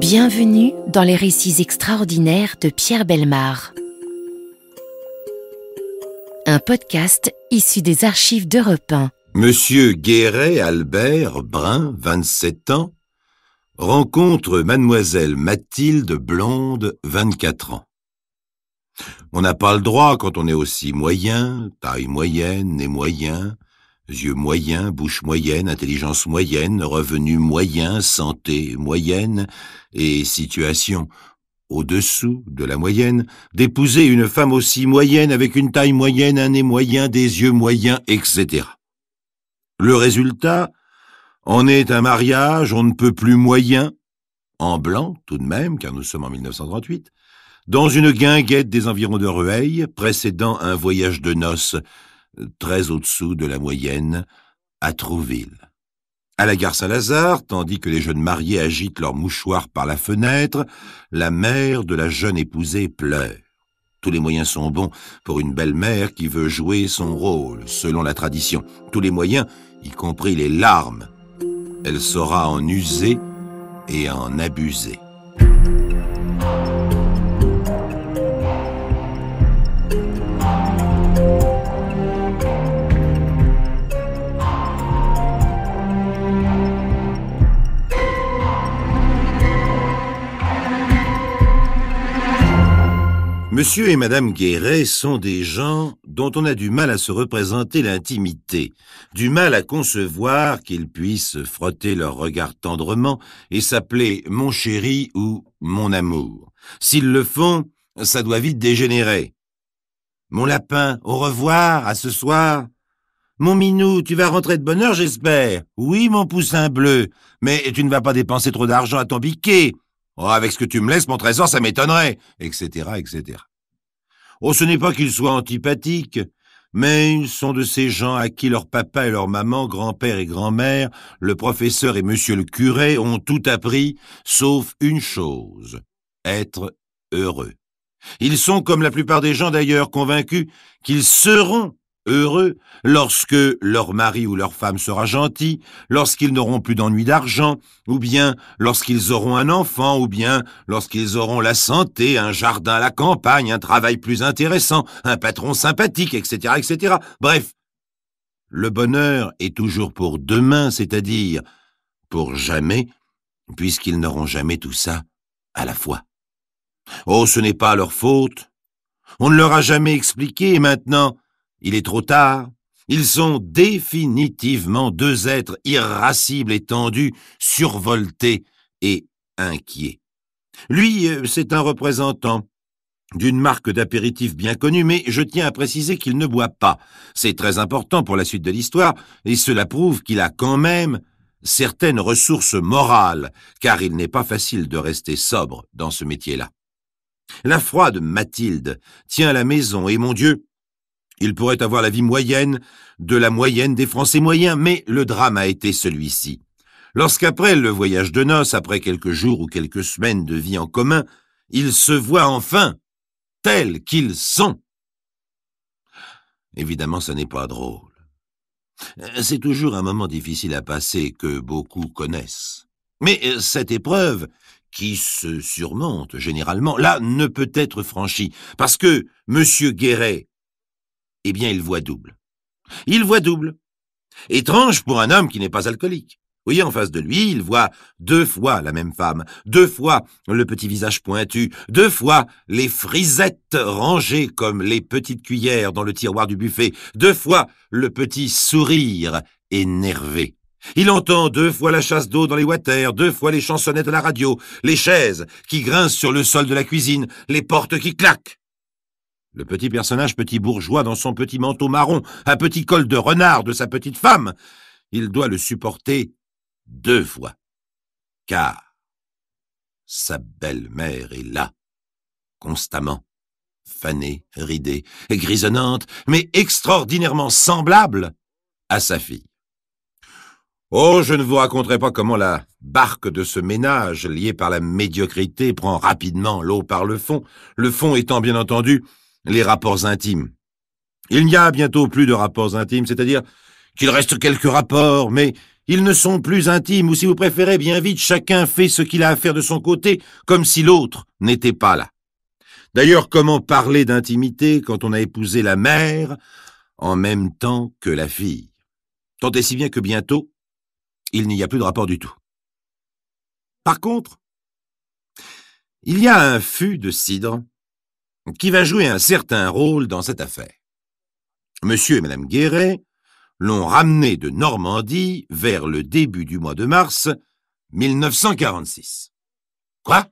Bienvenue dans les récits extraordinaires de Pierre Bellemare. Un podcast issu des archives d'Europe 1. Monsieur Guéret Albert Brun, 27 ans, rencontre mademoiselle Mathilde Blonde, 24 ans. On n'a pas le droit quand on est aussi moyen, taille moyenne, nez moyen, yeux moyens, bouche moyenne, intelligence moyenne, revenu moyen, santé moyenne et situation au-dessous de la moyenne, d'épouser une femme aussi moyenne avec une taille moyenne, un nez moyen, des yeux moyens, etc. Le résultat en est un mariage on ne peut plus moyen, en blanc tout de même, car nous sommes en 1938, dans une guinguette des environs de Rueil, précédant un voyage de noces très au-dessous de la moyenne, à Trouville. À la gare Saint-Lazare, tandis que les jeunes mariés agitent leurs mouchoirs par la fenêtre, la mère de la jeune épousée pleure. Tous les moyens sont bons pour une belle-mère qui veut jouer son rôle, selon la tradition. Tous les moyens, y compris les larmes. Elle saura en user et en abuser. Monsieur et Madame Guéret sont des gens dont on a du mal à se représenter l'intimité, du mal à concevoir qu'ils puissent frotter leur regard tendrement et s'appeler « mon chéri » ou « mon amour ». S'ils le font, ça doit vite dégénérer. « Mon lapin, au revoir, à ce soir. Mon minou, tu vas rentrer de bonne heure, j'espère. Oui, mon poussin bleu, mais tu ne vas pas dépenser trop d'argent à ton biquet. Oh, avec ce que tu me laisses, mon trésor, ça m'étonnerait, etc., etc. Oh, ce n'est pas qu'ils soient antipathiques, mais ils sont de ces gens à qui leur papa et leur maman, grand-père et grand-mère, le professeur et monsieur le curé ont tout appris, sauf une chose, être heureux. Ils sont, comme la plupart des gens d'ailleurs, convaincus qu'ils seront heureux lorsque leur mari ou leur femme sera gentil, lorsqu'ils n'auront plus d'ennui d'argent, ou bien lorsqu'ils auront un enfant, ou bien lorsqu'ils auront la santé, un jardin à la campagne, un travail plus intéressant, un patron sympathique, etc., etc. Bref, le bonheur est toujours pour demain, c'est-à-dire pour jamais, puisqu'ils n'auront jamais tout ça à la fois. Oh, ce n'est pas leur faute. On ne leur a jamais expliqué, et maintenant, il est trop tard. Ils sont définitivement deux êtres irascibles et tendus, survoltés et inquiets. Lui, c'est un représentant d'une marque d'apéritif bien connue, mais je tiens à préciser qu'il ne boit pas. C'est très important pour la suite de l'histoire, et cela prouve qu'il a quand même certaines ressources morales, car il n'est pas facile de rester sobre dans ce métier-là. La froide Mathilde tient la maison, et mon Dieu, il pourrait avoir la vie moyenne de la moyenne des Français moyens, mais le drame a été celui-ci. Lorsqu'après le voyage de noces, après quelques jours ou quelques semaines de vie en commun, ils se voient enfin tels qu'ils sont. Évidemment, ça n'est pas drôle. C'est toujours un moment difficile à passer que beaucoup connaissent. Mais cette épreuve, qui se surmonte généralement, là, ne peut être franchie, parce que Monsieur Guéret, eh bien, il voit double. Il voit double. Étrange pour un homme qui n'est pas alcoolique. Vous voyez, en face de lui, il voit 2 fois la même femme, 2 fois le petit visage pointu, 2 fois les frisettes rangées comme les petites cuillères dans le tiroir du buffet, 2 fois le petit sourire énervé. Il entend 2 fois la chasse d'eau dans les watters, 2 fois les chansonnettes à la radio, les chaises qui grincent sur le sol de la cuisine, les portes qui claquent. Le petit personnage petit bourgeois dans son petit manteau marron, un petit col de renard de sa petite femme, il doit le supporter 2 fois. Car sa belle-mère est là, constamment, fanée, ridée, grisonnante, mais extraordinairement semblable à sa fille. Oh, je ne vous raconterai pas comment la barque de ce ménage, liée par la médiocrité, prend rapidement l'eau par le fond étant bien entendu les rapports intimes. Il n'y a bientôt plus de rapports intimes, c'est-à-dire qu'il reste quelques rapports, mais Ils ne sont plus intimes, ou si vous préférez, bien vite, chacun fait ce qu'il a à faire de son côté, comme si l'autre n'était pas là. D'ailleurs, comment parler d'intimité quand on a épousé la mère en même temps que la fille? Tant et si bien que bientôt, il n'y a plus de rapport du tout. Par contre, il y a un fût de cidre qui va jouer un certain rôle dans cette affaire. Monsieur et Madame Guéret l'ont ramené de Normandie vers le début du mois de mars 1946. Quoi?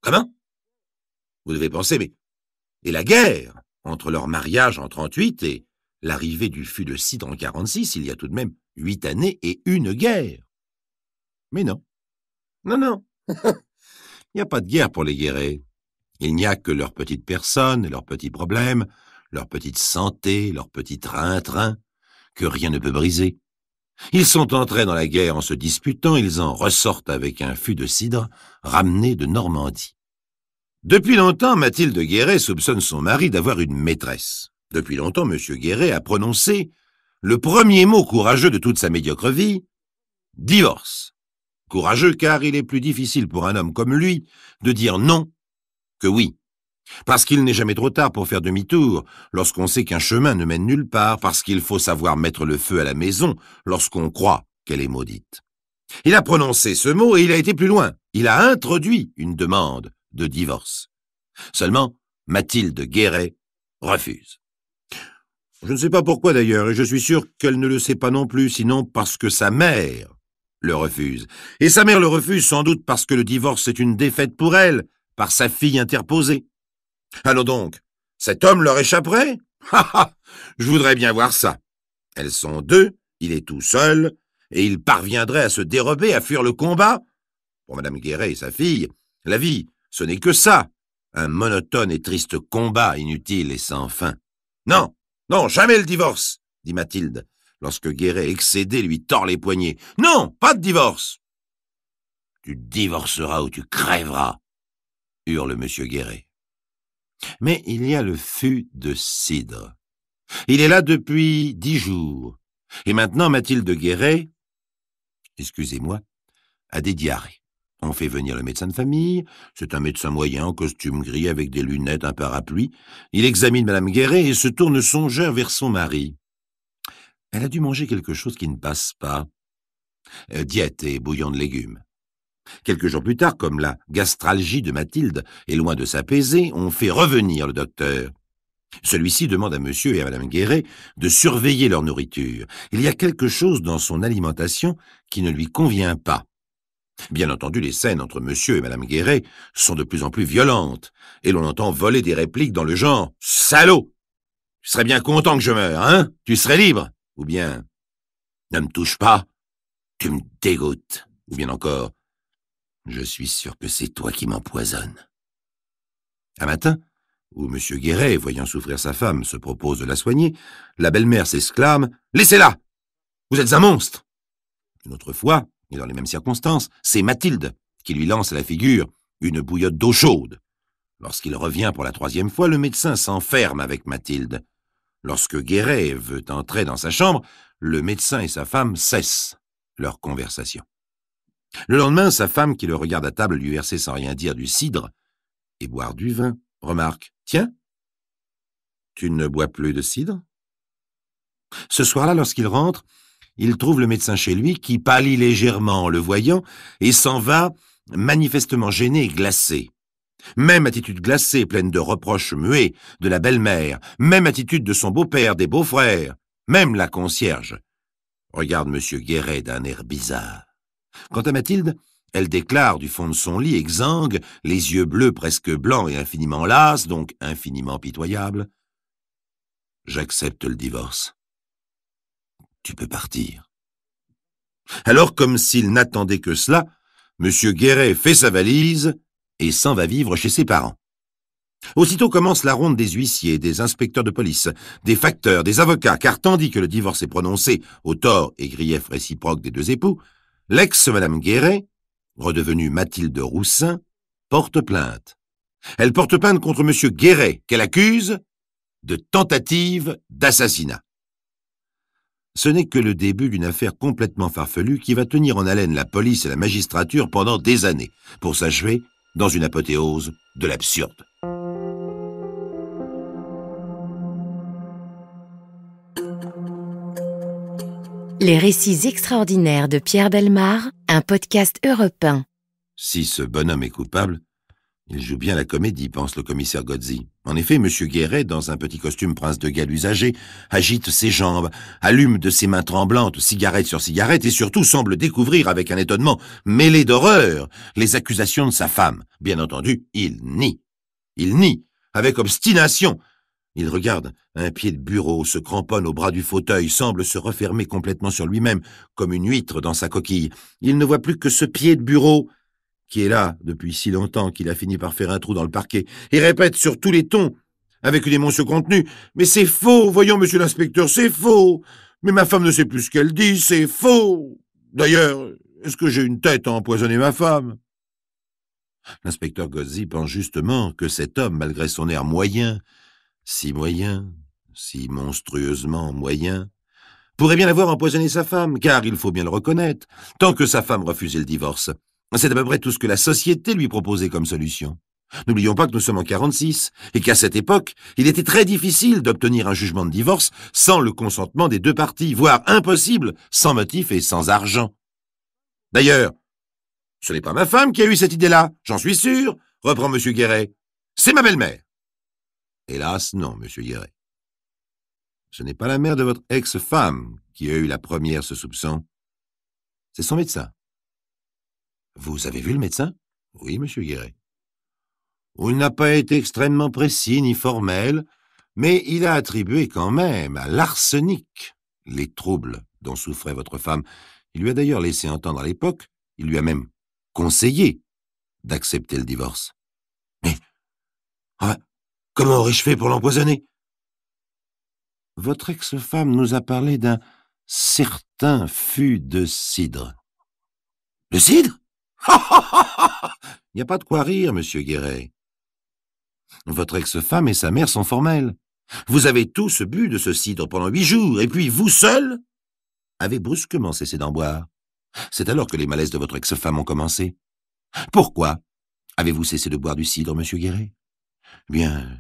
Comment? Vous devez penser, mais... Et la guerre, entre leur mariage en 38 et l'arrivée du fût de cidre en 46, il y a tout de même 8 années et une guerre. Mais non. Non. Il n'y a pas de guerre pour les Guéret. Il n'y a que leur petite personne, leurs petits problèmes, leur petite santé, leur petit train-train, que rien ne peut briser. Ils sont entrés dans la guerre en se disputant, ils en ressortent avec un fût de cidre ramené de Normandie. Depuis longtemps, Mathilde Guéret soupçonne son mari d'avoir une maîtresse. Depuis longtemps, M. Guéret a prononcé le premier mot courageux de toute sa médiocre vie, divorce. Courageux car il est plus difficile pour un homme comme lui de dire non que oui. Parce qu'il n'est jamais trop tard pour faire demi-tour lorsqu'on sait qu'un chemin ne mène nulle part, parce qu'il faut savoir mettre le feu à la maison lorsqu'on croit qu'elle est maudite. Il a prononcé ce mot et il a été plus loin. Il a introduit une demande de divorce. Seulement, Mathilde Guéret refuse. Je ne sais pas pourquoi d'ailleurs, et je suis sûr qu'elle ne le sait pas non plus, sinon parce que sa mère le refuse. Et sa mère le refuse sans doute parce que le divorce est une défaite pour elle, par sa fille interposée. Alors donc, cet homme leur échapperait? Je voudrais bien voir ça. Elles sont deux, il est tout seul, et il parviendrait à se dérober, à fuir le combat. Pour Madame Guéret et sa fille, la vie, ce n'est que ça, un monotone et triste combat inutile et sans fin. Non, jamais le divorce, dit Mathilde, lorsque Guéret, excédé, lui tord les poignets. Non, pas de divorce. Tu divorceras ou tu crèveras, hurle M. Guéret. Mais il y a le fût de cidre. Il est là depuis 10 jours. Et maintenant, Mathilde Guéret, excusez-moi, a des diarrhées. On fait venir le médecin de famille. C'est un médecin moyen, en costume gris, avec des lunettes, un parapluie. Il examine Madame Guéret et se tourne songeur vers son mari. Elle a dû manger quelque chose qui ne passe pas. Diète et bouillon de légumes. Quelques jours plus tard, comme la gastralgie de Mathilde est loin de s'apaiser, on fait revenir le docteur. Celui-ci demande à monsieur et à Madame Guéret de surveiller leur nourriture. Il y a quelque chose dans son alimentation qui ne lui convient pas. Bien entendu, les scènes entre monsieur et Madame Guéret sont de plus en plus violentes, et l'on entend voler des répliques dans le genre « Salaud! Tu serais bien content que je meure, hein? Tu serais libre !» Ou bien « Ne me touche pas, tu me dégoûtes !» Ou bien encore « Je suis sûr que c'est toi qui m'empoisonnes. » Un matin, où M. Guéret, voyant souffrir sa femme, se propose de la soigner, la belle-mère s'exclame « Laissez-la! Vous êtes un monstre !» Une autre fois, et dans les mêmes circonstances, c'est Mathilde qui lui lance à la figure une bouillotte d'eau chaude. Lorsqu'il revient pour la 3e fois, le médecin s'enferme avec Mathilde. Lorsque Guéret veut entrer dans sa chambre, le médecin et sa femme cessent leur conversation. Le lendemain, sa femme, qui le regarde à table lui verser sans rien dire du cidre et boire du vin, remarque « Tiens, tu ne bois plus de cidre ?» Ce soir-là, lorsqu'il rentre, il trouve le médecin chez lui qui pâlit légèrement en le voyant et s'en va manifestement gêné et glacé. Même attitude glacée, pleine de reproches muets de la belle-mère, même attitude de son beau-père, des beaux-frères, même la concierge regarde M. Guéret d'un air bizarre. Quant à Mathilde, elle déclare du fond de son lit exsangue, les yeux bleus presque blancs et infiniment lasses, donc infiniment pitoyables. « J'accepte le divorce. Tu peux partir. » Alors, comme s'il n'attendait que cela, M. Guéret fait sa valise et s'en va vivre chez ses parents. Aussitôt commence la ronde des huissiers, des inspecteurs de police, des facteurs, des avocats, car tandis que le divorce est prononcé au tort et grief réciproque des deux époux, l'ex-Madame Guéret, redevenue Mathilde Roussin, porte plainte. Elle porte plainte contre M. Guéret, qu'elle accuse de tentative d'assassinat. Ce n'est que le début d'une affaire complètement farfelue qui va tenir en haleine la police et la magistrature pendant des années, pour s'achever dans une apothéose de l'absurde. Les récits extraordinaires de Pierre Bellemare, un podcast Europe 1. Si ce bonhomme est coupable, il joue bien la comédie, pense le commissaire Gozzi. En effet, M. Guéret, dans un petit costume prince de Galles usagé, agite ses jambes, allume de ses mains tremblantes cigarette sur cigarette et surtout semble découvrir avec un étonnement mêlé d'horreur les accusations de sa femme. Bien entendu, il nie. Il nie, avec obstination. Il regarde un pied de bureau, se cramponne au bras du fauteuil, semble se refermer complètement sur lui-même, comme une huître dans sa coquille. Il ne voit plus que ce pied de bureau qui est là depuis si longtemps qu'il a fini par faire un trou dans le parquet, et répète sur tous les tons, avec une émotion contenue, « Mais c'est faux, voyons, monsieur l'inspecteur, c'est faux. Mais ma femme ne sait plus ce qu'elle dit, c'est faux. D'ailleurs, est-ce que j'ai une tête à empoisonner ma femme ?» L'inspecteur Gozzi pense justement que cet homme, malgré son air moyen, si monstrueusement moyen, pourrait bien avoir empoisonné sa femme, car il faut bien le reconnaître, tant que sa femme refusait le divorce. C'est à peu près tout ce que la société lui proposait comme solution. N'oublions pas que nous sommes en 46, et qu'à cette époque, il était très difficile d'obtenir un jugement de divorce sans le consentement des deux parties, voire impossible, sans motif et sans argent. D'ailleurs, ce n'est pas ma femme qui a eu cette idée-là, j'en suis sûr, reprend M. Guéret. C'est ma belle-mère. Hélas, non, M. Guéret. Ce n'est pas la mère de votre ex-femme qui a eu la première ce soupçon. C'est son médecin. Vous avez vu le médecin? Oui, monsieur Guéret. Il n'a pas été extrêmement précis ni formel, mais il a attribué quand même à l'arsenic les troubles dont souffrait votre femme. Il lui a d'ailleurs laissé entendre à l'époque, il lui a même conseillé d'accepter le divorce. Mais comment aurais-je fait pour l'empoisonner? Votre ex-femme nous a parlé d'un certain fût de cidre. Le cidre? Il n'y a pas de quoi rire, monsieur Guéret. Votre ex-femme et sa mère sont formelles. Vous avez tous bu de ce cidre pendant 8 jours, et puis vous seul avez brusquement cessé d'en boire. C'est alors que les malaises de votre ex-femme ont commencé. Pourquoi avez-vous cessé de boire du cidre, monsieur Guéret? Bien,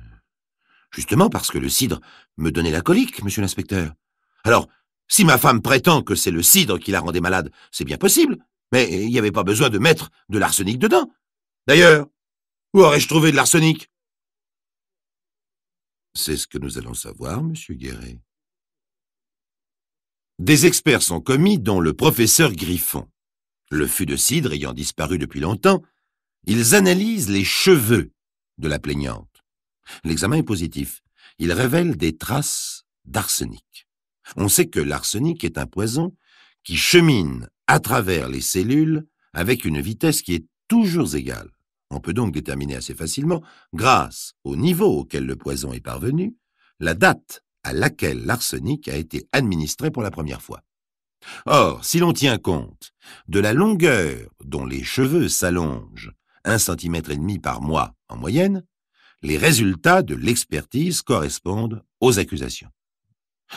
justement parce que le cidre me donnait la colique, monsieur l'inspecteur. Alors, si ma femme prétend que c'est le cidre qui la rendait malade, c'est bien possible. Mais il n'y avait pas besoin de mettre de l'arsenic dedans. D'ailleurs, où aurais-je trouvé de l'arsenic? C'est ce que nous allons savoir, monsieur Guéret. Des experts sont commis, dont le professeur Griffon. Le fût de cidre ayant disparu depuis longtemps, ils analysent les cheveux de la plaignante. L'examen est positif. Il révèle des traces d'arsenic. On sait que l'arsenic est un poison qui chemine à travers les cellules avec une vitesse qui est toujours égale. On peut donc déterminer assez facilement, grâce au niveau auquel le poison est parvenu, la date à laquelle l'arsenic a été administré pour la première fois. Or, si l'on tient compte de la longueur dont les cheveux s'allongent, 1,5 cm par mois en moyenne, les résultats de l'expertise correspondent aux accusations.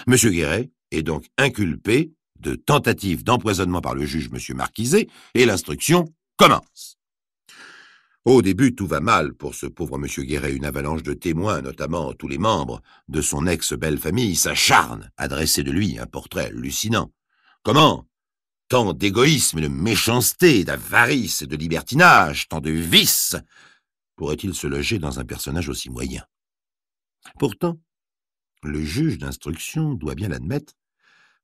M. Guéret est donc inculpé de tentative d'empoisonnement par le juge M. Marquiset, et l'instruction commence. Au début, tout va mal pour ce pauvre M. Guéret. Une avalanche de témoins, notamment tous les membres de son ex-belle famille, s'acharnent à dresser de lui un portrait hallucinant. Comment tant d'égoïsme et de méchanceté, d'avarice et de libertinage, tant de vices, pourrait-il se loger dans un personnage aussi moyen? Pourtant, le juge d'instruction doit bien l'admettre,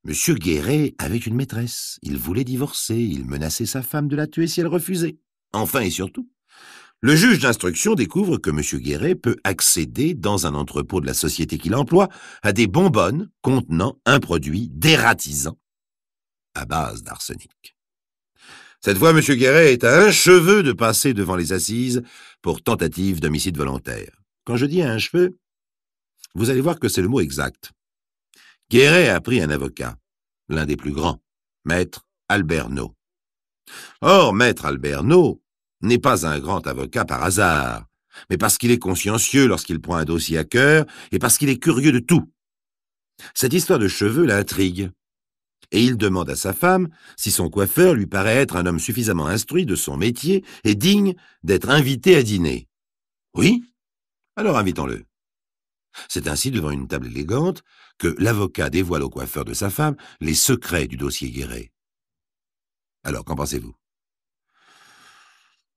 M. Guéret avait une maîtresse, il voulait divorcer, il menaçait sa femme de la tuer si elle refusait. Enfin et surtout, le juge d'instruction découvre que M. Guéret peut accéder, dans un entrepôt de la société qu'il emploie, à des bonbonnes contenant un produit dératisant à base d'arsenic. Cette fois, M. Guéret est à un cheveu de passer devant les assises pour tentative d'homicide volontaire. Quand je dis à un cheveu, vous allez voir que c'est le mot exact. Guéret a pris un avocat, l'un des plus grands, maître Albert Naud. Or, maître Albert Naud n'est pas un grand avocat par hasard, mais parce qu'il est consciencieux lorsqu'il prend un dossier à cœur et parce qu'il est curieux de tout. Cette histoire de cheveux l'intrigue. et il demande à sa femme si son coiffeur lui paraît être un homme suffisamment instruit de son métier et digne d'être invité à dîner. Oui? Alors invitons-le. C'est ainsi, devant une table élégante, que l'avocat dévoile au coiffeur de sa femme les secrets du dossier Guéret. Alors, qu'en pensez-vous?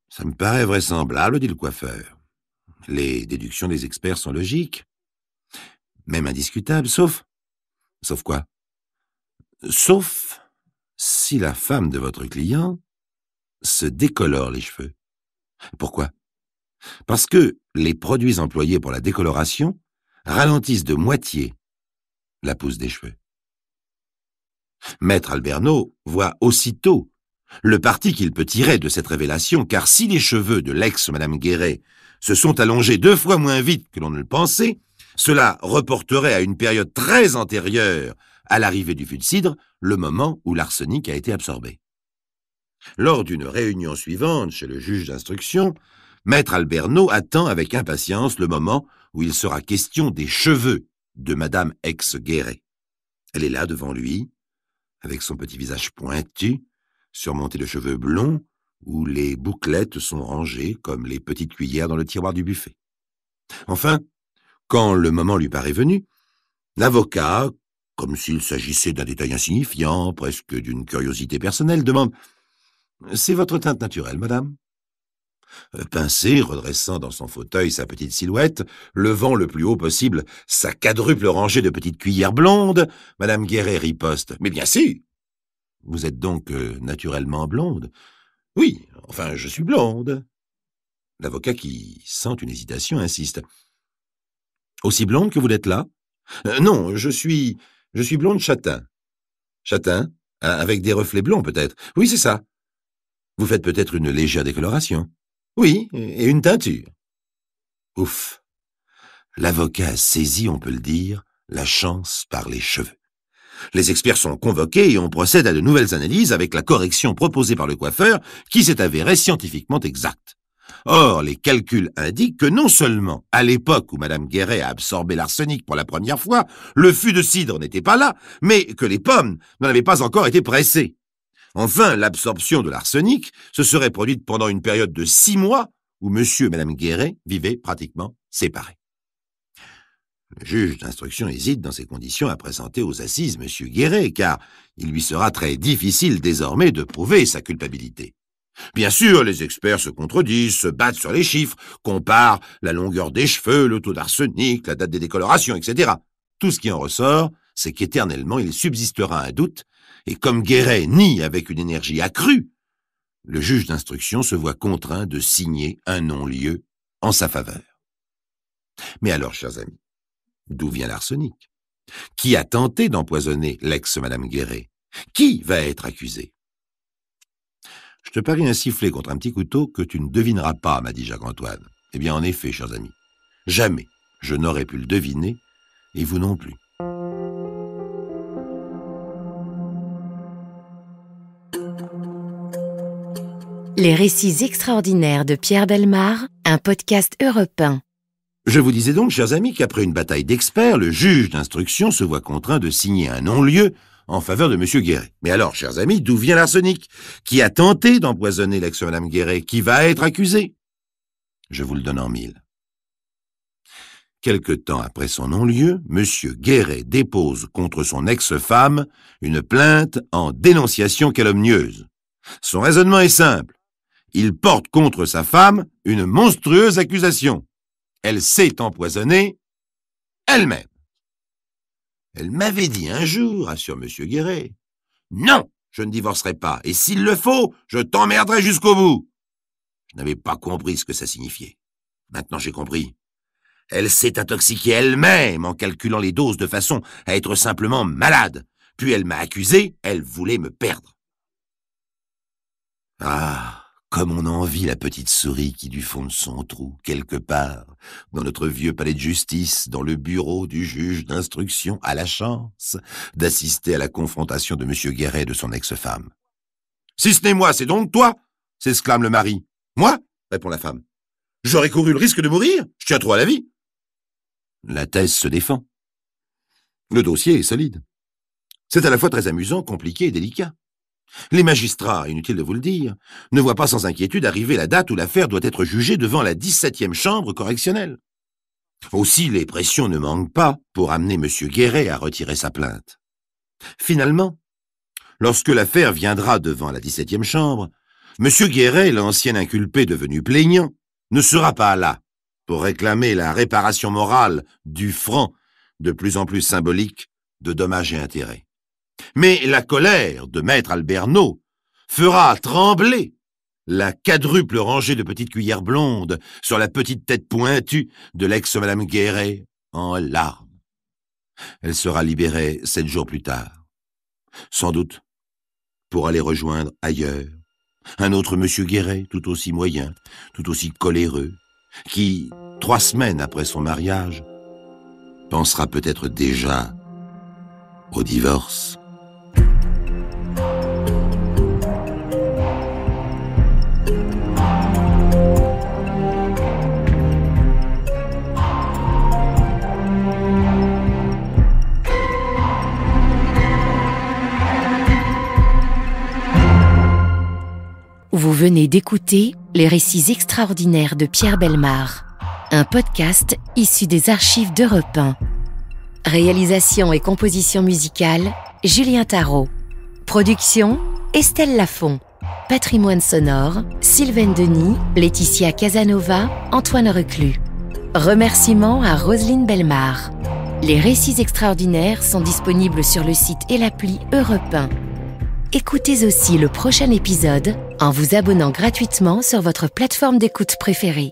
Ça me paraît vraisemblable, dit le coiffeur. Les déductions des experts sont logiques, même indiscutables, sauf... Sauf quoi? Sauf si la femme de votre client se décolore les cheveux. Pourquoi? Parce que les produits employés pour la décoloration ralentissent de moitié la pousse des cheveux. Maître Alberno voit aussitôt le parti qu'il peut tirer de cette révélation, car si les cheveux de l'ex-Madame Guéret se sont allongés 2 fois moins vite que l'on ne le pensait, cela reporterait à une période très antérieure à l'arrivée du fût de cidre, le moment où l'arsenic a été absorbé. Lors d'une réunion suivante chez le juge d'instruction, Maître Alberno attend avec impatience le moment où il sera question des cheveux de Madame ex-Guéret. Elle est là devant lui, avec son petit visage pointu, surmonté de cheveux blonds, où les bouclettes sont rangées comme les petites cuillères dans le tiroir du buffet. Enfin, quand le moment lui paraît venu, l'avocat, comme s'il s'agissait d'un détail insignifiant, presque d'une curiosité personnelle, demande « C'est votre teinte naturelle, madame ?» Pincé, redressant dans son fauteuil sa petite silhouette, levant le plus haut possible sa quadruple rangée de petites cuillères blondes, Madame Guéret riposte. « Mais bien sûr ! Vous êtes donc naturellement blonde ?»« Oui, enfin, je suis blonde. » L'avocat, qui sent une hésitation, insiste. « Aussi blonde que vous l'êtes là ?»« Non, je suis blonde châtain. »« Châtain? Avec des reflets blonds, peut-être. Oui, c'est ça. Vous faites peut-être une légère décoloration. » Oui, et une teinture. Ouf! L'avocat a saisi, on peut le dire, la chance par les cheveux. Les experts sont convoqués et on procède à de nouvelles analyses avec la correction proposée par le coiffeur qui s'est avérée scientifiquement exacte. Or, les calculs indiquent que non seulement, à l'époque où Madame Guéret a absorbé l'arsenic pour la première fois, le fût de cidre n'était pas là, mais que les pommes n'en avaient pas encore été pressées. Enfin, l'absorption de l'arsenic se serait produite pendant une période de 6 mois où monsieur et madame Guéret vivaient pratiquement séparés. Le juge d'instruction hésite dans ces conditions à présenter aux assises monsieur Guéret, car il lui sera très difficile désormais de prouver sa culpabilité. Bien sûr, les experts se contredisent, se battent sur les chiffres, comparent la longueur des cheveux, le taux d'arsenic, la date des décolorations, etc. Tout ce qui en ressort, c'est qu'éternellement il subsistera un doute, et comme Guéret nie avec une énergie accrue, le juge d'instruction se voit contraint de signer un non-lieu en sa faveur. Mais alors, chers amis, d'où vient l'arsenic? Qui a tenté d'empoisonner l'ex-Madame Guéret? Qui va être accusé? Je te parie un sifflet contre un petit couteau que tu ne devineras pas, m'a dit Jacques-Antoine. Eh bien, en effet, chers amis, jamais je n'aurais pu le deviner, et vous non plus. Les récits extraordinaires de Pierre Bellemare, un podcast Europe 1. Je vous disais donc, chers amis, qu'après une bataille d'experts, le juge d'instruction se voit contraint de signer un non-lieu en faveur de M. Guéret. Mais alors, chers amis, d'où vient l'arsenic? Qui a tenté d'empoisonner l'ex-Madame Guéret? Qui va être accusé? Je vous le donne en 1000. Quelque temps après son non-lieu, M. Guéret dépose contre son ex-femme une plainte en dénonciation calomnieuse. Son raisonnement est simple. Il porte contre sa femme une monstrueuse accusation. Elle s'est empoisonnée elle-même. Elle m'avait dit un jour, assure M. Guéret, « Non, je ne divorcerai pas, et s'il le faut, je t'emmerderai jusqu'au bout. » Je n'avais pas compris ce que ça signifiait. Maintenant j'ai compris. Elle s'est intoxiquée elle-même en calculant les doses de façon à être simplement malade. Puis elle m'a accusé, elle voulait me perdre. Ah, comme on envie la petite souris qui, du fond de son trou, quelque part, dans notre vieux palais de justice, dans le bureau du juge d'instruction, a la chance d'assister à la confrontation de M. Guéret et de son ex-femme. « Si ce n'est moi, c'est donc toi !» s'exclame le mari. « Moi ?» répond la femme. « J'aurais couru le risque de mourir, je tiens trop à la vie. » La thèse se défend. Le dossier est solide. C'est à la fois très amusant, compliqué et délicat. Les magistrats, inutile de vous le dire, ne voient pas sans inquiétude arriver la date où l'affaire doit être jugée devant la 17e chambre correctionnelle. Aussi, les pressions ne manquent pas pour amener M. Guéret à retirer sa plainte. Finalement, lorsque l'affaire viendra devant la 17e chambre, M. Guéret, l'ancien inculpé devenu plaignant, ne sera pas là pour réclamer la réparation morale du franc, de plus en plus symbolique, de dommages et intérêts. Mais la colère de maître Albernaud fera trembler la quadruple rangée de petites cuillères blondes sur la petite tête pointue de l'ex-madame Guéret en larmes. Elle sera libérée 7 jours plus tard. Sans doute pour aller rejoindre ailleurs un autre monsieur Guéret, tout aussi moyen, tout aussi coléreux, qui, 3 semaines après son mariage, pensera peut-être déjà au divorce. Vous venez d'écouter Les récits extraordinaires de Pierre Bellemare, un podcast issu des archives d'Europe 1. Réalisation et composition musicale, Julien Tarot. Production, Estelle Lafont. Patrimoine sonore, Sylvaine Denis, Laetitia Casanova, Antoine Reclus. Remerciements à Roselyne Bellemare. Les récits extraordinaires sont disponibles sur le site et l'appli Europe 1. Écoutez aussi le prochain épisode en vous abonnant gratuitement sur votre plateforme d'écoute préférée.